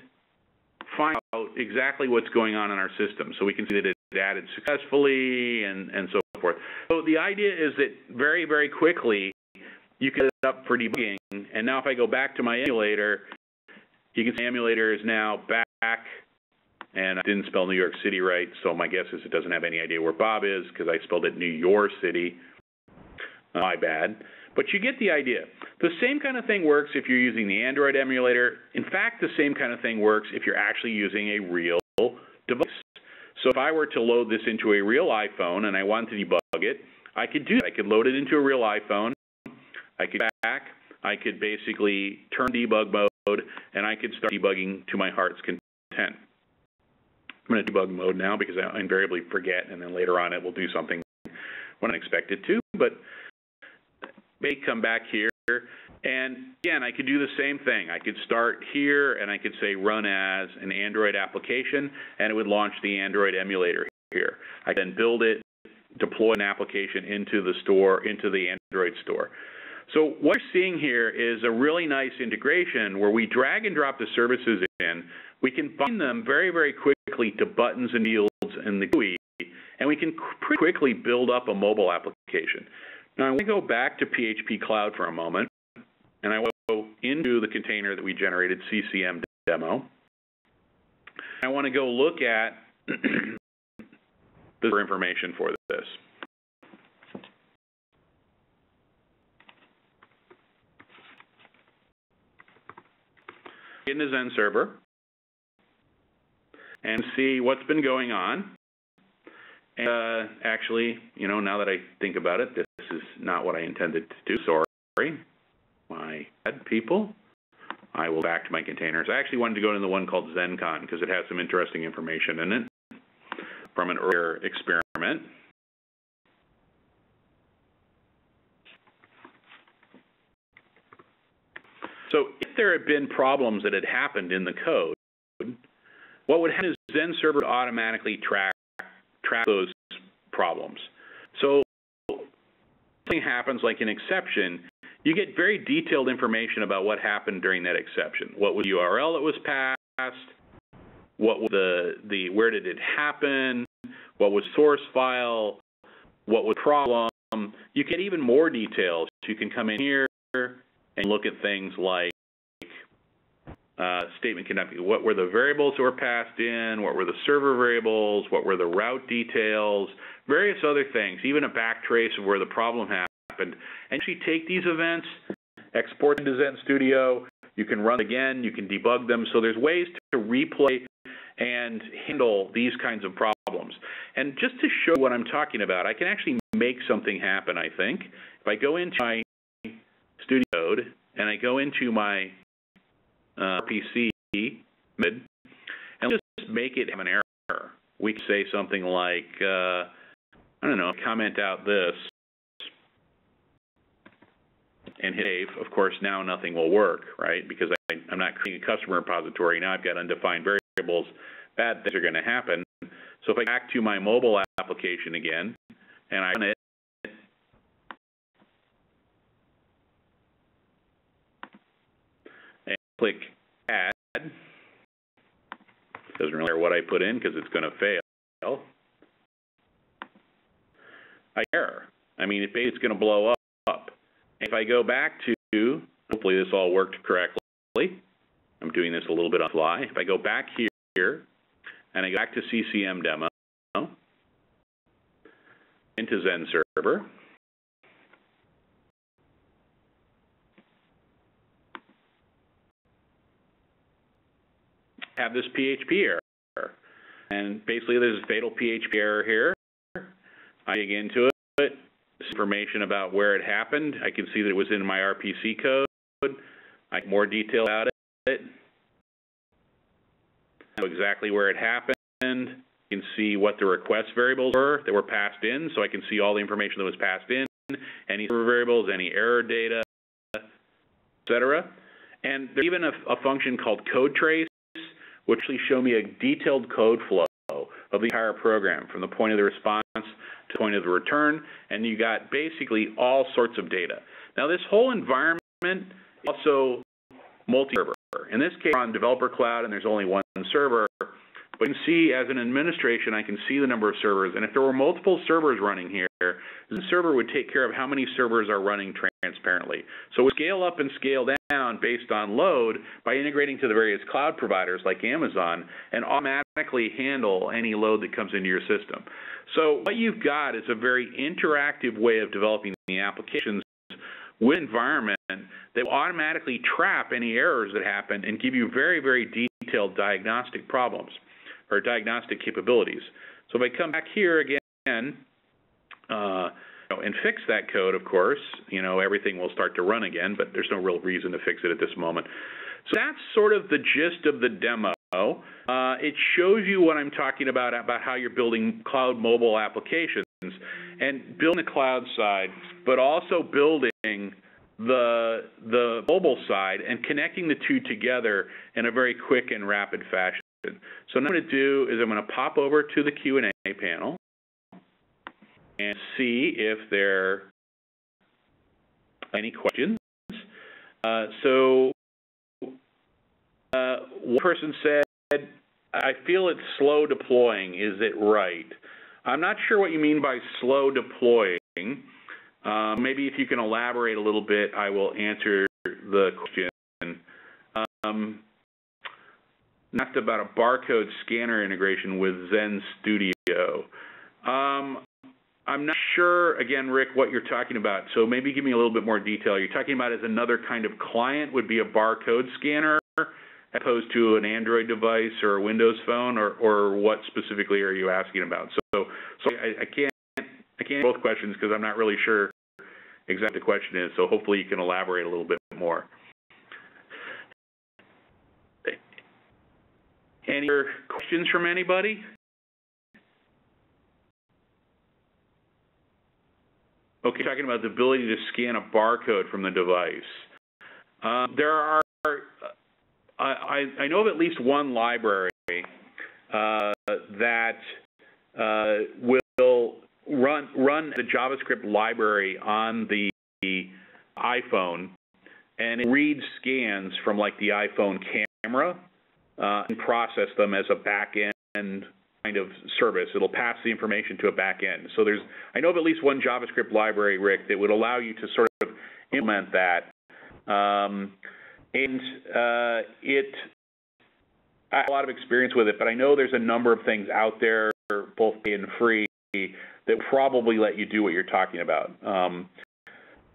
find out exactly what's going on in our system. So we can see that it added successfully and so forth. So the idea is that very, very quickly you can set it up for debugging. And now if I go back to my emulator, you can see the emulator is now back. And I didn't spell New York City right, so my guess is it doesn't have any idea where Bob is because I spelled it New York City. My bad. But you get the idea. The same kind of thing works if you're using the Android emulator. In fact, the same kind of thing works if you're actually using a real device. So if I were to load this into a real iPhone and I wanted to debug it, I could do that. I could load it into a real iPhone. I could go back. I could basically turn debug mode, and I could start debugging to my heart's content. I'm going to debug mode now because I invariably forget, and then later on it will do something when I expect it to. But may come back here, and again, I could do the same thing. I could start here, and I could say run as an Android application, and it would launch the Android emulator here. I can build it, deploy an application into the store, into the Android store. So what you're seeing here is a really nice integration where we drag and drop the services in. We can bind them very, very quickly to buttons and fields in the GUI, and we can pretty quickly build up a mobile application. Now, I want to go back to PHP Cloud for a moment, and I will go into the container that we generated, CCM demo. I want to go look at the information for this. Get into Zen server and see what's been going on. And actually, you know, now that I think about it, this is not what I intended to do. Sorry, my bad, people. I will back to my containers. I actually wanted to go into the one called ZenCon because it has some interesting information in it from an earlier experiment. So if there had been problems that had happened in the code, what would happen is Zen server would automatically track those problems. So something happens like an exception, you get very detailed information about what happened during that exception. What was the URL that was passed? What was where did it happen? What was source file? What was the problem? You get even more details. You can come in here and look at things like statement conducted. What were the variables that were passed in? What were the server variables? What were the route details? Various other things, even a backtrace of where the problem happened. And you take these events, export them to Zen Studio. You can run again. You can debug them. So there's ways to replay and handle these kinds of problems. And just to show what I'm talking about, I can actually make something happen, I think. If I go into my Studio Code and I go into my RPC mid, and just make it have an error. We can say something like, I don't know, comment out this, and hit save. Of course, now nothing will work, right? Because I'm not creating a customer repository. Now I've got undefined variables. Bad things are going to happen. So if I go back to my mobile application again, and I run it, and click Add, Doesn't really matter what I put in because it's going to fail. Error. I mean, it's going to blow up. If I go back to, hopefully this all worked correctly. I'm doing this a little bit on the fly. If I go back here and I go back to CCM demo, into Zen Server, have this PHP error. And basically there's a fatal PHP error here. I dig into it, information about where it happened. I can see that it was in my RPC code. I have more detail about it. I know exactly where it happened. I can see what the request variables were that were passed in, so I can see all the information that was passed in, any server variables, any error data, etc. And there's even a function called code trace, which actually show me a detailed code flow of the entire program from the point of the response to the point of the return, and you got basically all sorts of data. Now this whole environment is also multi-server. In this case, we're on Developer Cloud and there's only one server, but you can see as an administration, I can see the number of servers, and if there were multiple servers running here, the server would take care of how many servers are running transparently. So we scale up and scale down based on load by integrating to the various cloud providers like Amazon and automatically handle any load that comes into your system. So what you've got is a very interactive way of developing the applications with an environment that will automatically trap any errors that happen and give you very, very detailed diagnostic problems or diagnostic capabilities. So if I come back here again, and fix that code, of course, everything will start to run again, but there's no real reason to fix it at this moment. So that's sort of the gist of the demo. It shows you what I'm talking about how you're building cloud mobile applications and building the cloud side, but also building the mobile side and connecting the two together in a very quick and rapid fashion. So what I'm going to do is I'm going to pop over to the Q&A panel and see if there are any questions. One person said, I feel it's slow deploying. Is it right? I'm not sure what you mean by slow deploying. Maybe if you can elaborate a little bit, I will answer the question. Asked about a barcode scanner integration with Zen Studio. I'm not sure, again, Rick, what you're talking about. So maybe give me a little bit more detail. You're talking about as another kind of client would be a barcode scanner as opposed to an Android device or a Windows phone, or what specifically are you asking about? So I can't answer both questions because I'm not really sure exactly what the question is. So hopefully you can elaborate a little bit more. Any other questions from anybody? Okay, talking about the ability to scan a barcode from the device. There are, I know of at least one library that will run the JavaScript library on the iPhone, and it reads scans from like the iPhone camera and process them as a back-end kind of service. It'll pass the information to a back-end. So I know of at least one JavaScript library, Rick, that would allow you to sort of implement that. I have a lot of experience with it, but I know there's a number of things out there, both paid and free, that probably let you do what you're talking about. I'm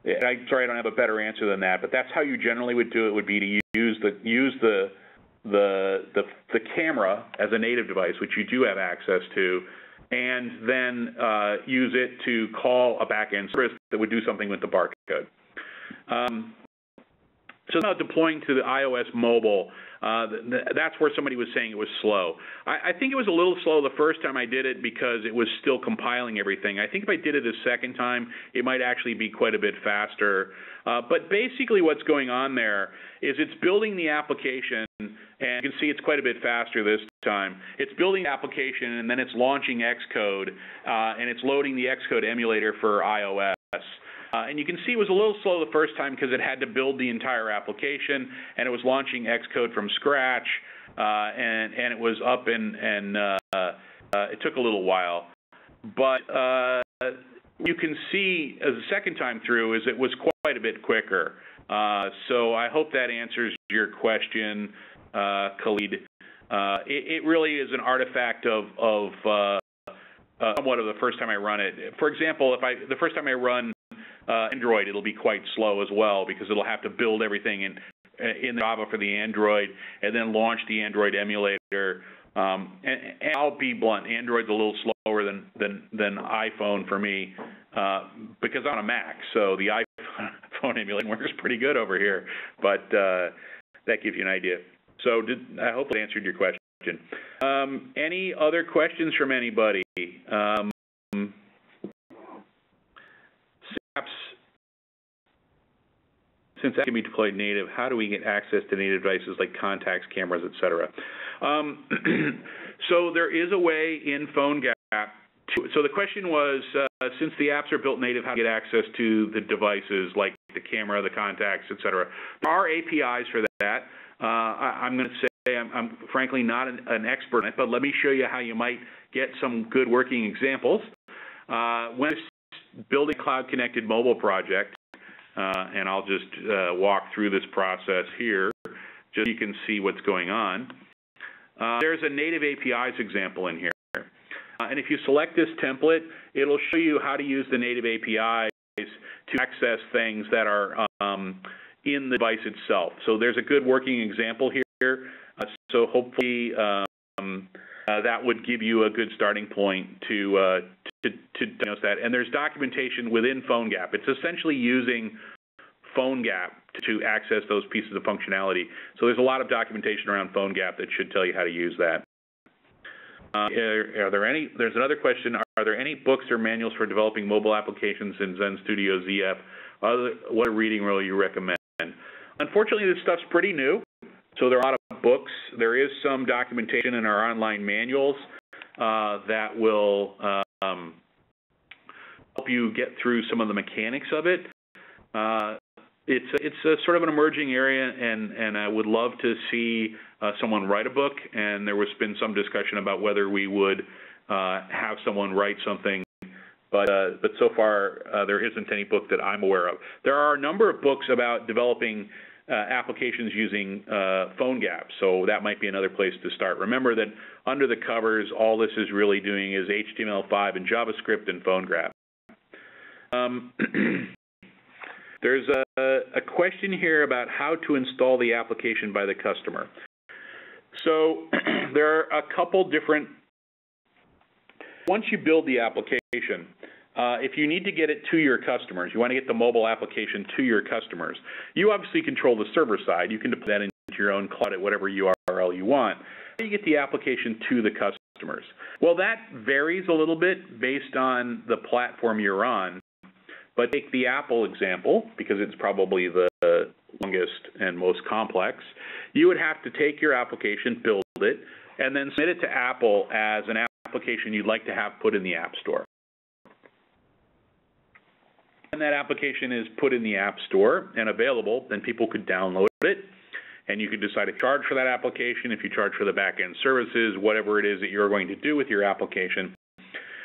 sorry I don't have a better answer than that, but that's how you generally would do it, would be to use the camera as a native device, which you do have access to, and then use it to call a back-end service that would do something with the barcode. So now deploying to the iOS mobile, that's where somebody was saying it was slow. I think it was a little slow the first time I did it because it was still compiling everything. I think if I did it a second time, it might actually be quite a bit faster. But basically what's going on there is it's building the application, and you can see it's quite a bit faster this time. It's building the application, and then it's launching Xcode, and it's loading the Xcode emulator for iOS. And you can see it was a little slow the first time because it had to build the entire application, and it was launching Xcode from scratch. and it was up, and it took a little while. But you can see as a second time through is it was quite a bit quicker. So I hope that answers your question, Khalid. It really is an artifact of somewhat of the first time I run it. For example, the first time I run Android, it'll be quite slow as well because it'll have to build everything in Java for the Android and then launch the Android emulator. And I'll be blunt, Android's a little slower than iPhone for me because I'm on a Mac, so the iPhone emulator works pretty good over here. But that gives you an idea. So I hope I answered your question. Any other questions from anybody? Since that can be deployed native, how do we get access to native devices like contacts, cameras, etc.? So there is a way in PhoneGap. So the question was, since the apps are built native, how do you get access to the devices like the camera, the contacts, etc.? There are APIs for that. I'm going to say I'm frankly not an expert in it, but let me show you how you might get some good working examples. When building a cloud-connected mobile project, and I'll just walk through this process here, just so you can see what's going on. There's a native APIs example in here. And if you select this template, it'll show you how to use the native APIs to access things that are in the device itself. So there's a good working example here. So hopefully that would give you a good starting point to diagnose that. And there's documentation within PhoneGap. It's essentially using PhoneGap to access those pieces of functionality. So there's a lot of documentation around PhoneGap that should tell you how to use that. There's another question. Are there any books or manuals for developing mobile applications in Zen Studio ZF? What reading will you recommend? Unfortunately, this stuff's pretty new, so there are a lot of books. There is some documentation in our online manuals that will help you get through some of the mechanics of it. It's a sort of an emerging area, and I would love to see someone write a book. And there has been some discussion about whether we would have someone write something, but so far there isn't any book that I'm aware of. There are a number of books about developing applications using PhoneGap, so that might be another place to start. Remember that under the covers, all this is really doing is HTML5 and JavaScript and PhoneGap. There's a question here about how to install the application by the customer. So there are a couple different, once you build the application, if you need to get it to your customers, you want to get the mobile application to your customers, you obviously control the server side. You can deploy that into your own cloud at whatever URL you want. How do you get the application to the customers? Well, that varies a little bit based on the platform you're on. But take the Apple example, because it's probably the longest and most complex. You would have to take your application, build it, and then submit it to Apple as an application you'd like to have put in the App Store. When that application is put in the App Store and available, then people could download it, and you could decide to charge for that application, if you charge for the back-end services, whatever it is that you're going to do with your application.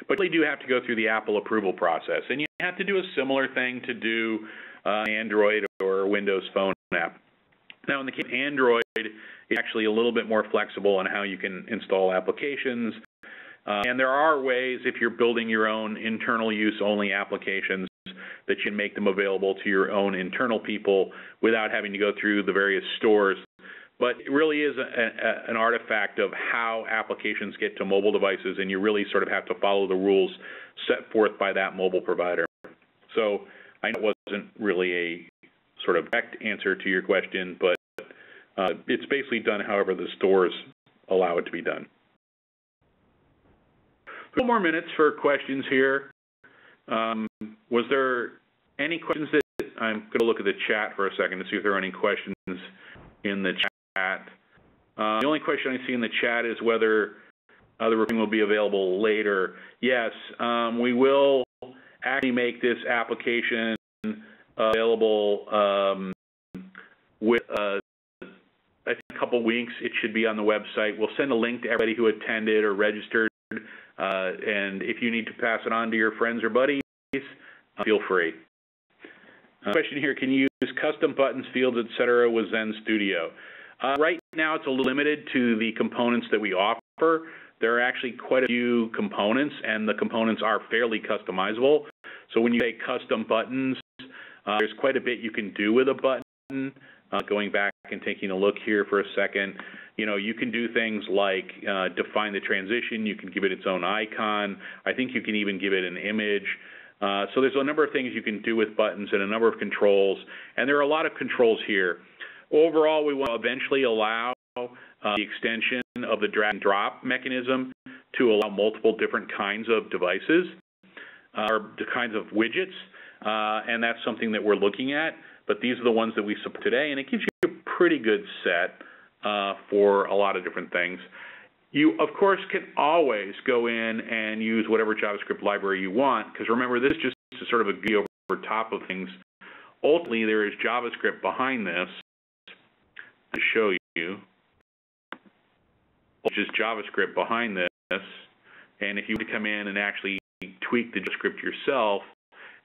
But you do have to go through the Apple approval process, and you have to do a similar thing to do Android or Windows Phone app. Now, in the case of Android, it's actually a little bit more flexible on how you can install applications. And there are ways, if you're building your own internal use only applications, that you can make them available to your own internal people without having to go through the various stores. But it really is an artifact of how applications get to mobile devices, and you really sort of have to follow the rules set forth by that mobile provider. So I know it wasn't really a sort of direct answer to your question, but it's basically done however the stores allow it to be done. A couple more minutes for questions here. Was there any questions that I'm going to look at the chat for a second to see if there are any questions in the chat. The only question I see in the chat is whether the recording will be available later. Yes, we will actually make this application available with I think a couple weeks, it should be on the website. We'll send a link to everybody who attended or registered, and if you need to pass it on to your friends or buddies, feel free. Question here, can you use custom buttons, fields, etc. with Zen Studio? Right now it's a little limited to the components that we offer. There are actually quite a few components, and the components are fairly customizable. So when you say custom buttons, there's quite a bit you can do with a button. Going back and taking a look here for a second, you can do things like define the transition. You can give it its own icon. I think you can even give it an image. So there's a number of things you can do with buttons and a number of controls, and there are a lot of controls here. Overall, we want to eventually allow the extension of the drag and drop mechanism to allow multiple different kinds of devices or the kinds of widgets, and that's something that we're looking at. But these are the ones that we support today, and it gives you a pretty good set for a lot of different things. You, of course, can always go in and use whatever JavaScript library you want, because remember, this is just sort of a GUI over top of things. Ultimately, there is JavaScript behind this to show you, which is JavaScript behind this. And if you were to come in and actually tweak the JavaScript yourself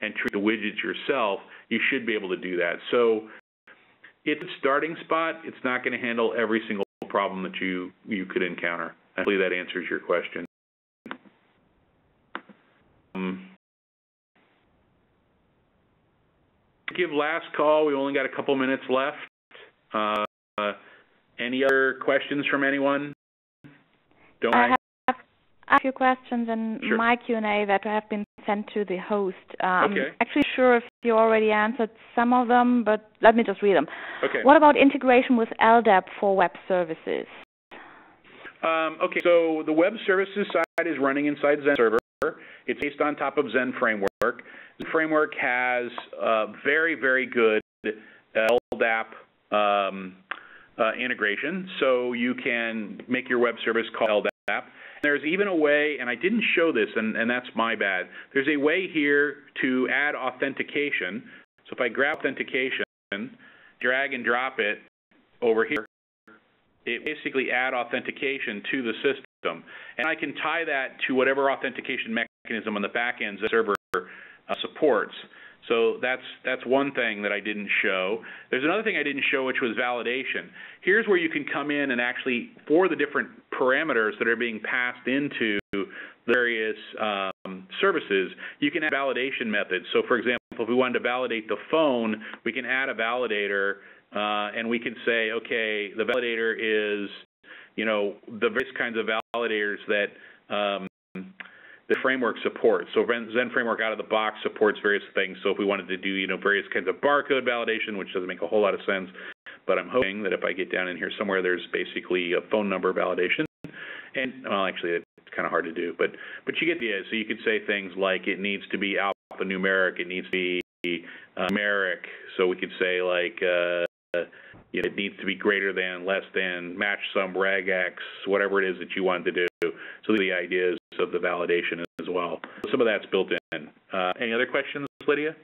and tweak the widgets yourself, you should be able to do that. So it's a starting spot. It's not going to handle every single problem that you could encounter. Hopefully that answers your question. Give last call. We only got a couple minutes left. Any other questions from anyone? I have a few questions in Sure. my Q&A that have been sent to the host. Okay. I'm actually sure if you already answered some of them, but let me just read them. Okay. What about integration with LDAP for web services? Okay, so the web services side is running inside Zen Server. It's based on top of Zen Framework. Zen Framework has very, very good LDAP integration, so you can make your web service call LDAP. There's even a way, and I didn't show this, and that's my bad. There's a way here to add authentication. So if I grab authentication, drag and drop it over here, it basically add authentication to the system. And I can tie that to whatever authentication mechanism on the back end the server supports. So that's one thing that I didn't show. There's another thing I didn't show, which was validation. Here's where you can come in and actually, for the different parameters that are being passed into various services, you can add validation methods. So for example, if we wanted to validate the phone, we can add a validator, and we can say, okay, the validator is, the various kinds of validators that the framework supports. So Zen Framework out of the box supports various things. So if we wanted to do, various kinds of barcode validation, which doesn't make a whole lot of sense, but I'm hoping that if I get down in here somewhere, there's basically a phone number validation. And, well, actually, it's kind of hard to do, but you get the idea. So you could say things like it needs to be alphanumeric, it needs to be numeric. So we could say like, it needs to be greater than, less than, match sum, regex, whatever it is that you want to do. So the ideas of the validation as well. Some of that's built in. Any other questions, Lydia?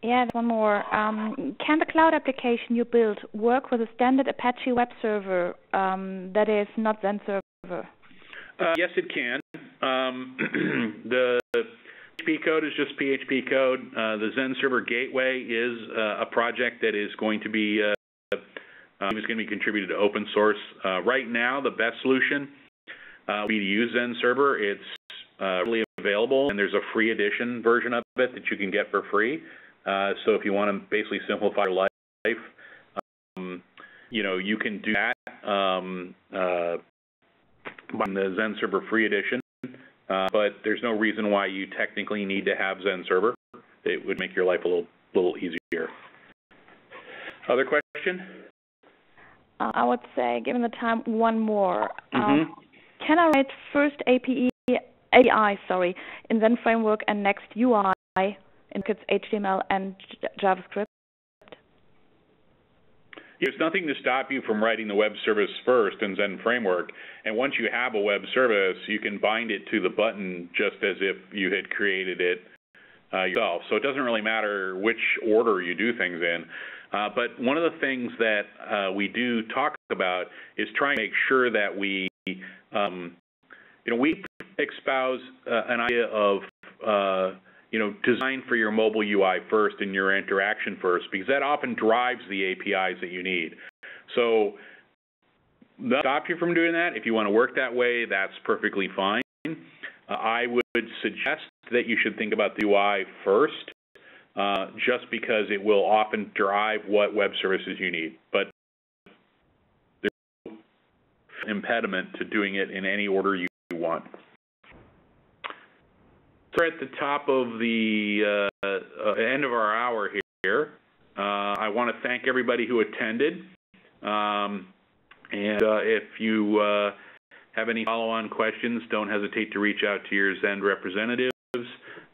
Yeah, there's one more. Can the cloud application you built work with a standard Apache web server that is not Zen Server? Yes, it can. The PHP code is just PHP code. The Zen Server Gateway is a project that is going to be contributed to open source. Right now, the best solution would be to use Zen Server. It's really available, and there's a free edition version of it that you can get for free. So if you want to basically simplify your life, you can do that on the Zen Server free edition. But there's no reason why you technically need to have Zen Server. It would make your life a little easier. Other question? I would say, given the time, one more. Can I write first API in Zen Framework and next UI in HTML and JavaScript? There's nothing to stop you from writing the web service first in Zen Framework, and once you have a web service, you can bind it to the button just as if you had created it yourself. So it doesn't really matter which order you do things in. But one of the things that we do talk about is trying to make sure that we espouse an idea of design for your mobile UI first and your interaction first, because that often drives the APIs that you need. So that'll stop you from doing that. If you want to work that way, that's perfectly fine. I would suggest that you should think about the UI first, just because it will often drive what web services you need. But there's no impediment to doing it in any order you want. We're at the top of the end of our hour here. I want to thank everybody who attended. And if you have any follow-on questions, don't hesitate to reach out to your Zend representatives.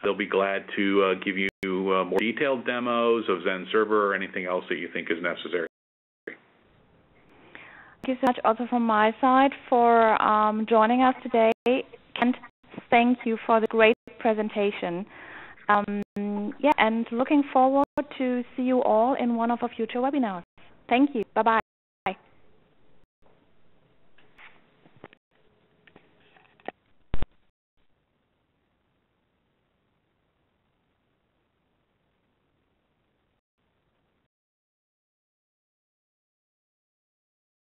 They'll be glad to give you more detailed demos of Zend Server or anything else that you think is necessary. Thank you so much also from my side for joining us today. And thank you for the great presentation. And looking forward to see you all in one of our future webinars. Thank you. Bye-bye.